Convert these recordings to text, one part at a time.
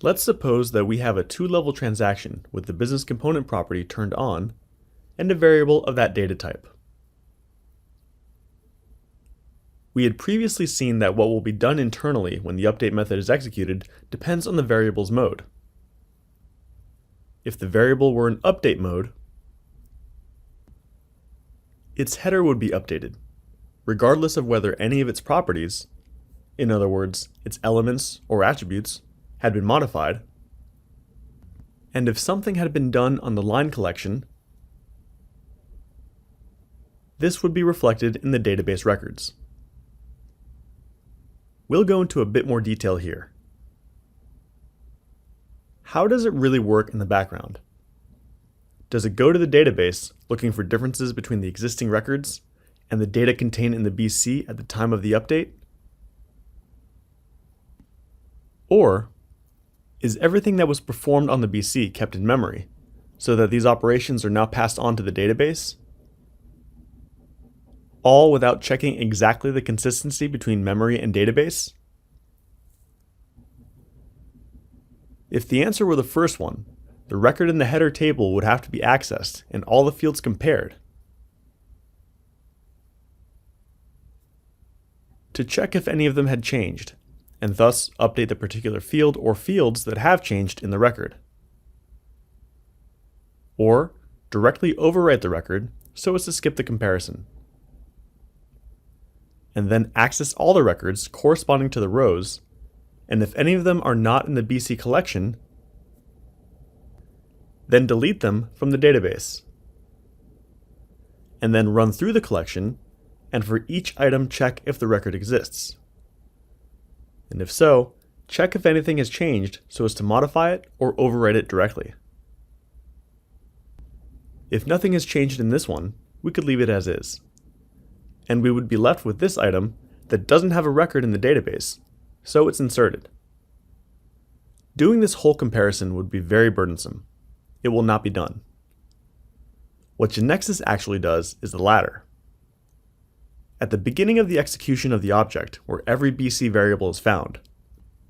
Let's suppose that we have a two-level transaction with the business component property turned on and a variable of that data type. We had previously seen that what will be done internally when the update method is executed depends on the variable's mode. If the variable were in update mode, its header would be updated, regardless of whether any of its properties, in other words, its elements or attributes, had been modified, and if something had been done on the line collection, this would be reflected in the database records. We'll go into a bit more detail here. How does it really work in the background? Does it go to the database looking for differences between the existing records and the data contained in the BC at the time of the update? Or is everything that was performed on the BC kept in memory so that these operations are now passed on to the database? All without checking exactly the consistency between memory and database? If the answer were the first one, the record in the header table would have to be accessed and all the fields compared. To check if any of them had changed, and thus update the particular field or fields that have changed in the record. Or directly overwrite the record so as to skip the comparison. And then access all the records corresponding to the rows, and if any of them are not in the BC collection, then delete them from the database. And then run through the collection, and for each item check if the record exists. And if so, check if anything has changed so as to modify it or overwrite it directly. If nothing has changed in this one, we could leave it as is. And we would be left with this item that doesn't have a record in the database, so it's inserted. Doing this whole comparison would be very burdensome. It will not be done. What GeneXus actually does is the latter. At the beginning of the execution of the object where every BC variable is found,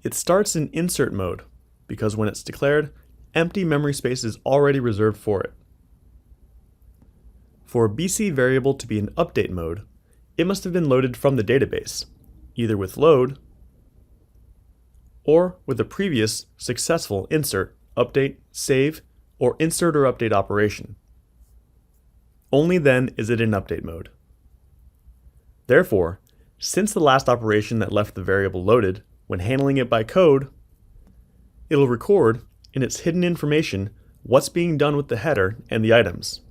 it starts in insert mode because when it's declared, empty memory space is already reserved for it. For a BC variable to be in update mode, it must have been loaded from the database, either with load or with a previous successful insert, update, save, or insert or update operation. Only then is it in update mode. Therefore, since the last operation that left the variable loaded, when handling it by code, it'll record in its hidden information what's being done with the header and the items.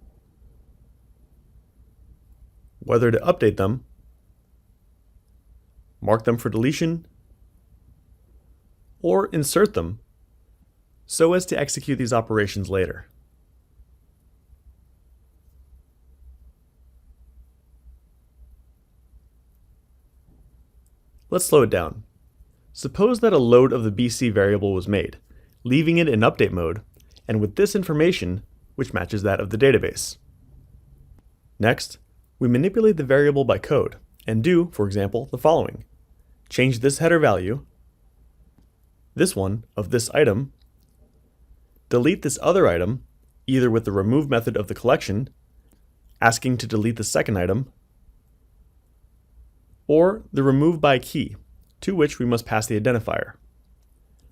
Whether to update them, mark them for deletion, or insert them so as to execute these operations later. Let's slow it down. Suppose that a load of the BC variable was made, leaving it in update mode, and with this information, which matches that of the database. Next, we manipulate the variable by code, and do, for example, the following. Change this header value, this one of this item, delete this other item, either with the remove method of the collection, asking to delete the second item, or the remove by key, to which we must pass the identifier.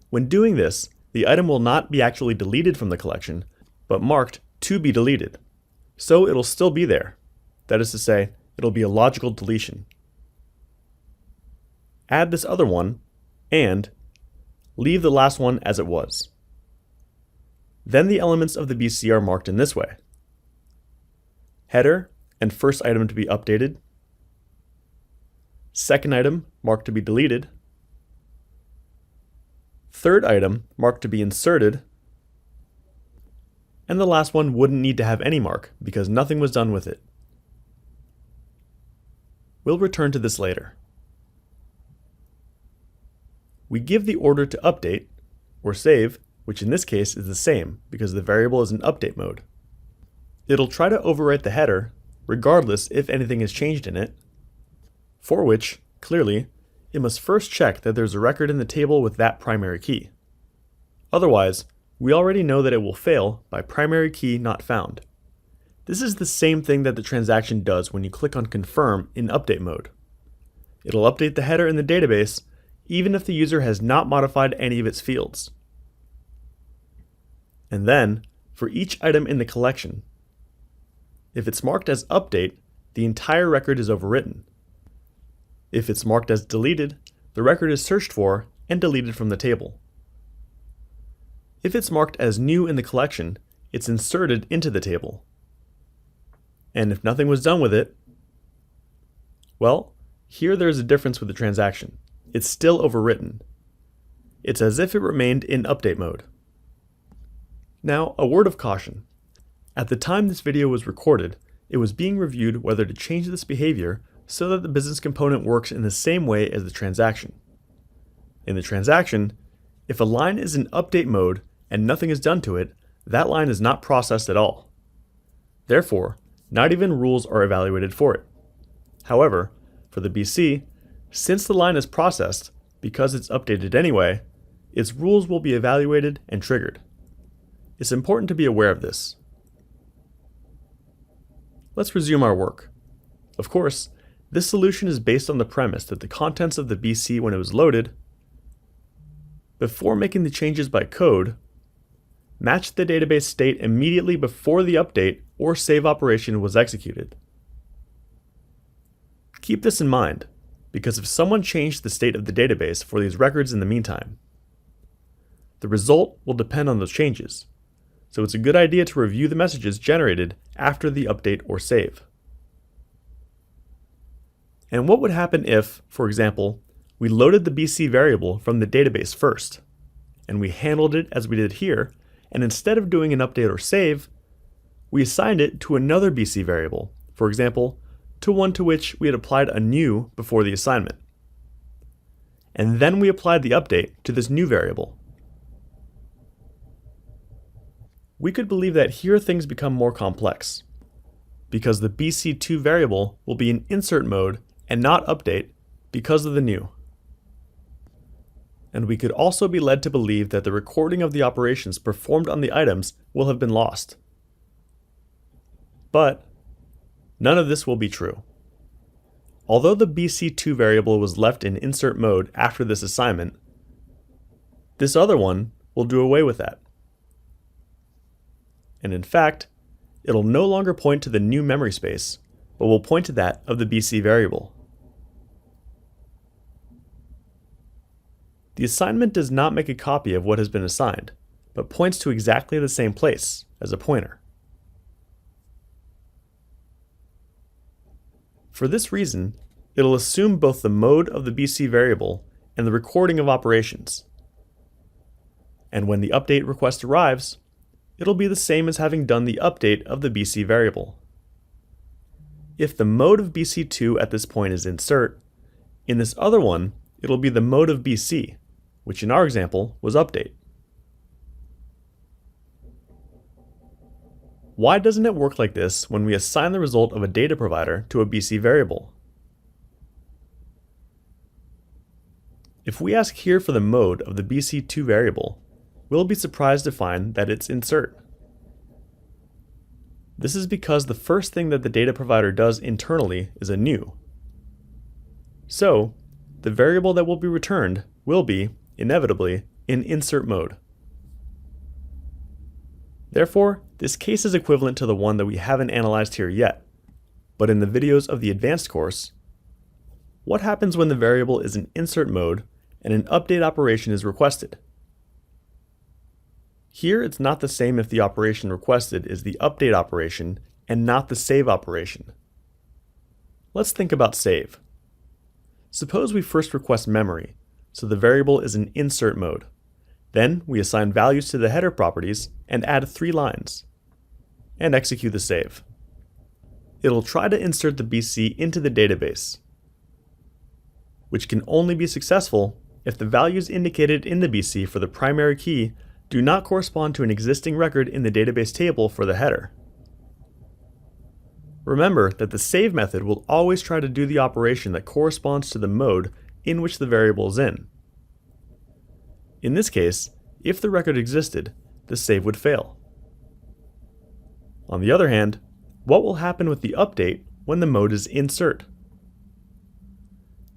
When doing this, the item will not be actually deleted from the collection, but marked to be deleted. So it'll still be there. That is to say, it'll be a logical deletion. Add this other one, and leave the last one as it was. Then the elements of the BC are marked in this way. Header and first item to be updated. Second item marked to be deleted. Third item marked to be inserted. And the last one wouldn't need to have any mark because nothing was done with it. We'll return to this later. We give the order to update or save, which in this case is the same because the variable is in update mode. It'll try to overwrite the header, regardless if anything has changed in it, for which, clearly, it must first check that there's a record in the table with that primary key. Otherwise, we already know that it will fail by primary key not found. This is the same thing that the transaction does when you click on Confirm in update mode. It'll update the header in the database even if the user has not modified any of its fields. And then, for each item in the collection, if it's marked as Update, the entire record is overwritten. If it's marked as Deleted, the record is searched for and deleted from the table. If it's marked as New in the collection, it's inserted into the table. And if nothing was done with it, well, here there's a difference with the transaction. It's still overwritten. It's as if it remained in update mode. Now, a word of caution. At the time this video was recorded, it was being reviewed whether to change this behavior so that the business component works in the same way as the transaction. In the transaction, if a line is in update mode and nothing is done to it, that line is not processed at all. Therefore, not even rules are evaluated for it. However, for the BC, since the line is processed, because it's updated anyway, its rules will be evaluated and triggered. It's important to be aware of this. Let's resume our work. Of course, this solution is based on the premise that the contents of the BC when it was loaded, before making the changes by code, matched the database state immediately before the update or save operation was executed. Keep this in mind, because if someone changed the state of the database for these records in the meantime, the result will depend on those changes, so it's a good idea to review the messages generated after the update or save. And what would happen if, for example, we loaded the BC variable from the database first, and we handled it as we did here, and instead of doing an update or save, we assigned it to another BC variable, for example, to one to which we had applied a new before the assignment. And then we applied the update to this new variable. We could believe that here things become more complex, because the BC2 variable will be in insert mode and not update because of the new. And we could also be led to believe that the recording of the operations performed on the items will have been lost. But none of this will be true. Although the BC2 variable was left in insert mode after this assignment, this other one will do away with that. And in fact, it'll no longer point to the new memory space, but will point to that of the BC variable. The assignment does not make a copy of what has been assigned, but points to exactly the same place as a pointer. For this reason, it'll assume both the mode of the BC variable and the recording of operations. And when the update request arrives, it'll be the same as having done the update of the BC variable. If the mode of BC2 at this point is insert, in this other one, it'll be the mode of BC, which in our example was update. Why doesn't it work like this when we assign the result of a data provider to a BC variable? If we ask here for the mode of the BC2 variable, we'll be surprised to find that it's insert. This is because the first thing that the data provider does internally is a new. So, the variable that will be returned will be, inevitably, in insert mode. Therefore, this case is equivalent to the one that we haven't analyzed here yet, but in the videos of the advanced course, what happens when the variable is in insert mode and an update operation is requested? Here it's not the same if the operation requested is the update operation and not the save operation. Let's think about save. Suppose we first request memory, so the variable is in insert mode. Then we assign values to the header properties and add 3 lines, and execute the save. It'll try to insert the BC into the database, which can only be successful if the values indicated in the BC for the primary key do not correspond to an existing record in the database table for the header. Remember that the save method will always try to do the operation that corresponds to the mode in which the variable is in. In this case, if the record existed, the save would fail. On the other hand, what will happen with the update when the mode is insert?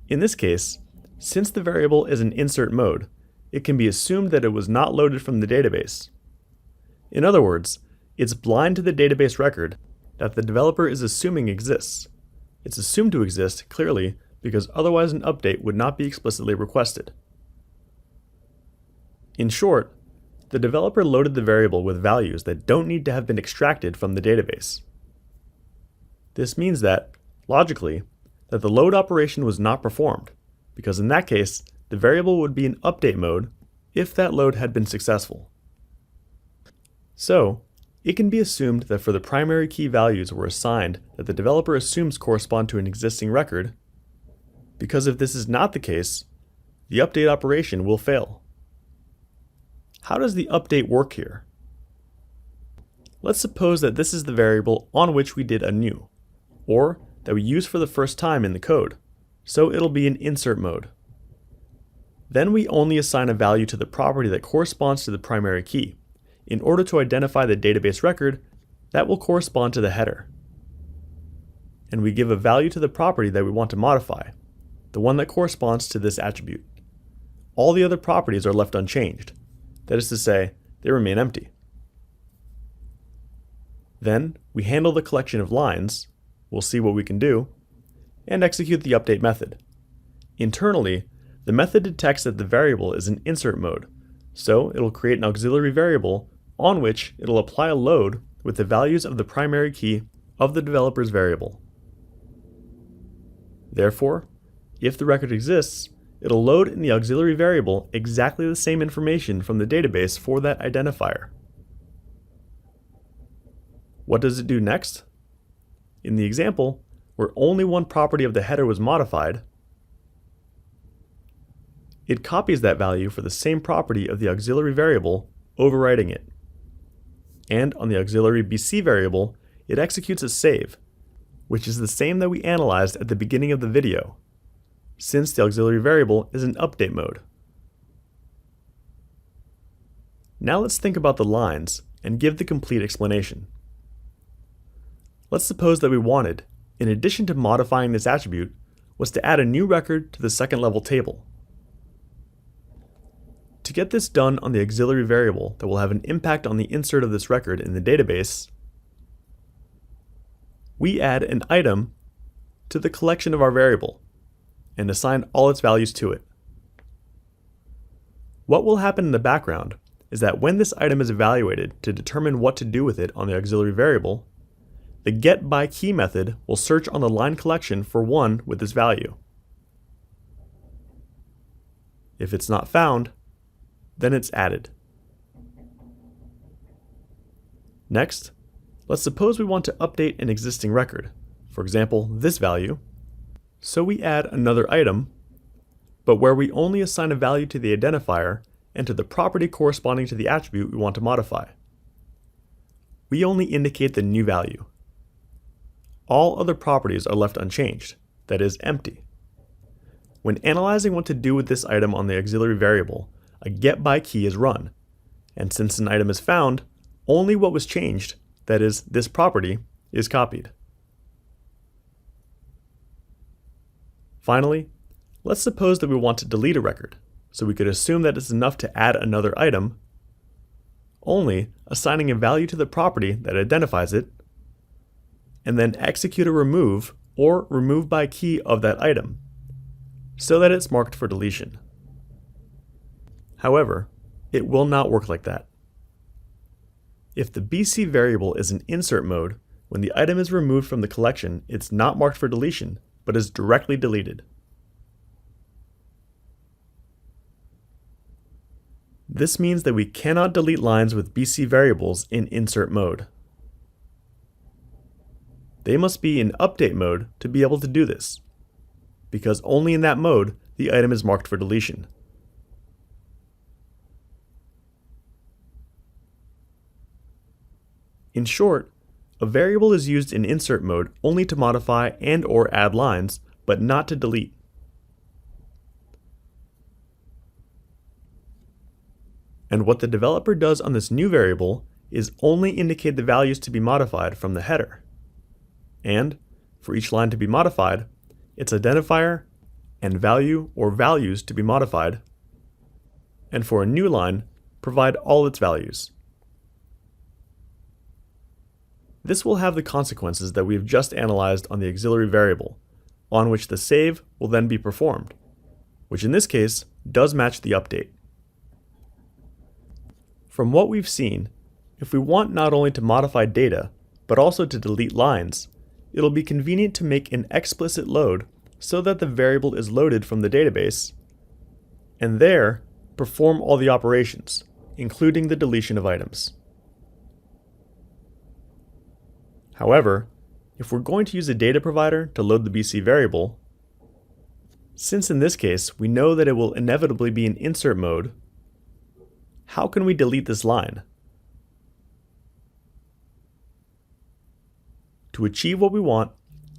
In this case, since the variable is an insert mode, it can be assumed that it was not loaded from the database. In other words, it's blind to the database record that the developer is assuming exists. It's assumed to exist clearly because otherwise an update would not be explicitly requested. In short, the developer loaded the variable with values that don't need to have been extracted from the database. This means that, logically, that the load operation was not performed, because in that case, the variable would be in update mode if that load had been successful. So, it can be assumed that for the primary key values were assigned that the developer assumes correspond to an existing record, because if this is not the case, the update operation will fail. How does the update work here? Let's suppose that this is the variable on which we did a new, or that we use for the first time in the code, so it'll be in insert mode. Then we only assign a value to the property that corresponds to the primary key, in order to identify the database record that will correspond to the header. And we give a value to the property that we want to modify, the one that corresponds to this attribute. All the other properties are left unchanged. That is to say, they remain empty. Then we handle the collection of lines, we'll see what we can do, and execute the update method. Internally, the method detects that the variable is in insert mode, so it'll create an auxiliary variable on which it'll apply a load with the values of the primary key of the developer's variable. Therefore, if the record exists, it'll load in the auxiliary variable exactly the same information from the database for that identifier. What does it do next? In the example, where only one property of the header was modified, it copies that value for the same property of the auxiliary variable, overwriting it. And on the auxiliary BC variable, it executes a save, which is the same that we analyzed at the beginning of the video, since the auxiliary variable is in update mode. Now let's think about the lines and give the complete explanation. Let's suppose that we wanted, in addition to modifying this attribute, was to add a new record to the second level table. To get this done on the auxiliary variable that will have an impact on the insert of this record in the database, we add an item to the collection of our variable and assign all its values to it. What will happen in the background is that when this item is evaluated to determine what to do with it on the auxiliary variable, the getByKey method will search on the line collection for one with this value. If it's not found, then it's added. Next, let's suppose we want to update an existing record, for example, this value, so we add another item, but where we only assign a value to the identifier and to the property corresponding to the attribute we want to modify. We only indicate the new value. All other properties are left unchanged, that is, empty. When analyzing what to do with this item on the auxiliary variable, a getByKey is run, and since an item is found, only what was changed, that is, this property, is copied. Finally, let's suppose that we want to delete a record, so we could assume that it's enough to add another item, only assigning a value to the property that identifies it, and then execute a remove or removeByKey of that item, so that it's marked for deletion. However, it will not work like that. If the BC variable is in insert mode, when the item is removed from the collection, it's not marked for deletion, but is directly deleted. This means that we cannot delete lines with BC variables in insert mode. They must be in update mode to be able to do this, because only in that mode the item is marked for deletion. In short, a variable is used in insert mode only to modify and/or add lines, but not to delete. And what the developer does on this new variable is only indicate the values to be modified from the header. And for each line to be modified, its identifier and value or values to be modified. And for a new line, provide all its values. This will have the consequences that we have just analyzed on the auxiliary variable, on which the save will then be performed, which in this case does match the update. From what we've seen, if we want not only to modify data, but also to delete lines, it'll be convenient to make an explicit load so that the variable is loaded from the database, and there perform all the operations, including the deletion of items. However, if we're going to use a data provider to load the BC variable, since in this case we know that it will inevitably be in insert mode, how can we delete this line? To achieve what we want,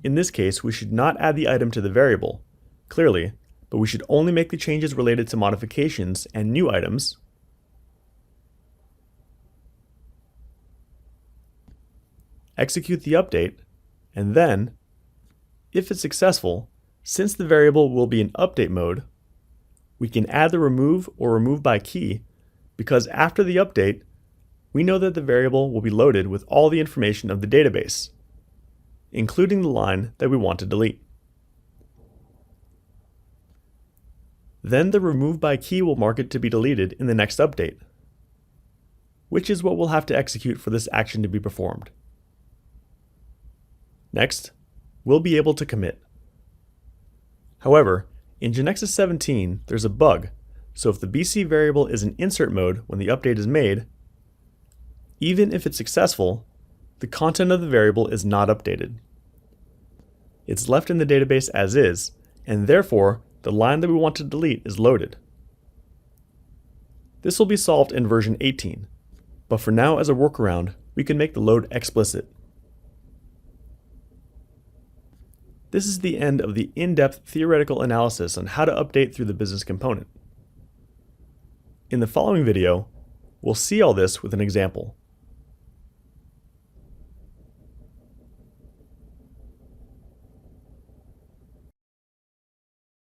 in this case we should not add the item to the variable, clearly, but we should only make the changes related to modifications and new items, execute the update, and then, if it's successful, since the variable will be in update mode, we can add the remove or remove by key, because after the update, we know that the variable will be loaded with all the information of the database, including the line that we want to delete. Then the remove by key will mark it to be deleted in the next update, which is what we'll have to execute for this action to be performed. Next, we'll be able to commit. However, in Genexus 17, there's a bug, so if the BC variable is in insert mode when the update is made, even if it's successful, the content of the variable is not updated. It's left in the database as is, and therefore, the line that we want to delete is loaded. This will be solved in version 18, but for now as a workaround, we can make the load explicit. This is the end of the in-depth theoretical analysis on how to update through the business component. In the following video, we'll see all this with an example.